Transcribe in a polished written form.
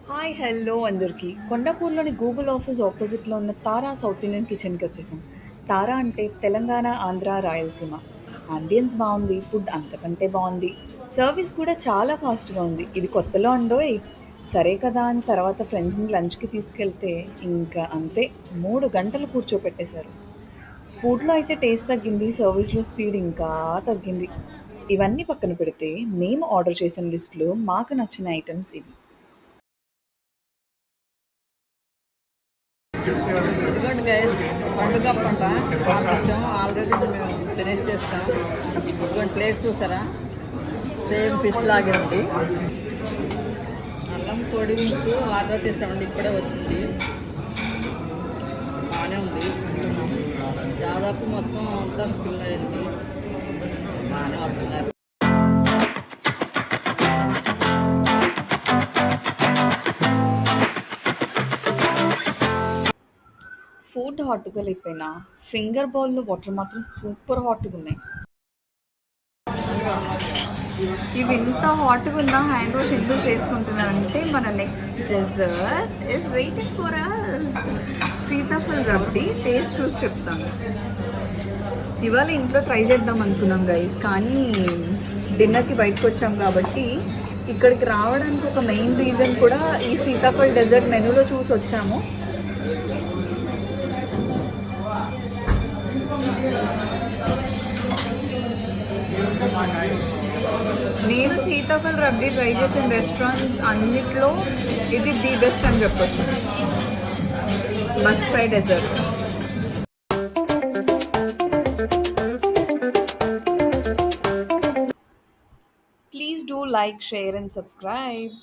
Hi hello అందరికీ కొండాపూర్లోని Google office ఆపోజిట్లో ఉన్న తారా సౌత్ ఇండియన్ కిచెన్కి వచ్చేసాం. తారా అంటే తెలంగాణ, ఆంధ్ర, రాయలసీమ. అంబియన్స్ బాగుంది, ఫుడ్ అంతకంటే బాగుంది, సర్వీస్ కూడా చాలా ఫాస్ట్గా ఉంది. ఇది కొత్తలో అండోయ్. సరే కదా అని తర్వాత ఫ్రెండ్స్ని లంచ్కి తీసుకెళ్తే ఇంకా అంతే, 3 గంటలు కూర్చోపెట్టేశారు. ఫుడ్లో అయితే టేస్ట్ తగ్గింది, సర్వీస్లో స్పీడ్ ఇంకా తగ్గింది. ఇవన్నీ పక్కన పెడితే మేము ఆర్డర్ చేసిన లిస్టులో మాకు నచ్చిన ఐటమ్స్ ఇవి. ఇదిగోండి గైస్, పండుగ పంట ఆలోచించాం. ఆల్రెడీ మేము ఫినిష్ చేస్తాం. ఇదిగోండి ప్లేట్ చూసారా, సేమ్ ఫిష్ లాగే ఉంది. అల్లం పొడి వింగ్స్ ఆర్డర్ చేసామండి, ఇప్పుడే వచ్చింది. బాగానే ఉంది. దాదాపు మొత్తం అంతా ఫిల్ అయింది. బాగానే వస్తున్నారు. ఫుడ్ హాట్‌గా లేకపోయినా, ఫింగర్ బౌల్‌లో వాటర్ మాత్రం సూపర్ హాట్‌గా ఉన్నాయి. ఇవి ఇంత హాట్‌గా ఉన్నా హ్యాండ్ వాష్ ఎందుకు చేసుకుంటున్నానంటే మన next dessert is waiting for us. Sitaphal rabdi taste చూసి చెప్తాను. ఇవాళ ఇంట్లో ట్రై చేద్దాం అనుకున్నాం గైస్, కానీ డిన్నర్కి బయటకు వచ్చాం కాబట్టి ఇక్కడికి రావడానికి ఒక మెయిన్ రీజన్ కూడా ఈ సీతాఫల్ డెజర్ట్ మెనూలో చూసి వచ్చాము. నేను సీతాఫల్ రబ్డీ ట్రై చేసిన రెస్టారెంట్స్ అన్నిట్లో ఇది ది బెస్ట్ అని చెప్పొచ్చు. Must try dessert. Please do like, share and subscribe.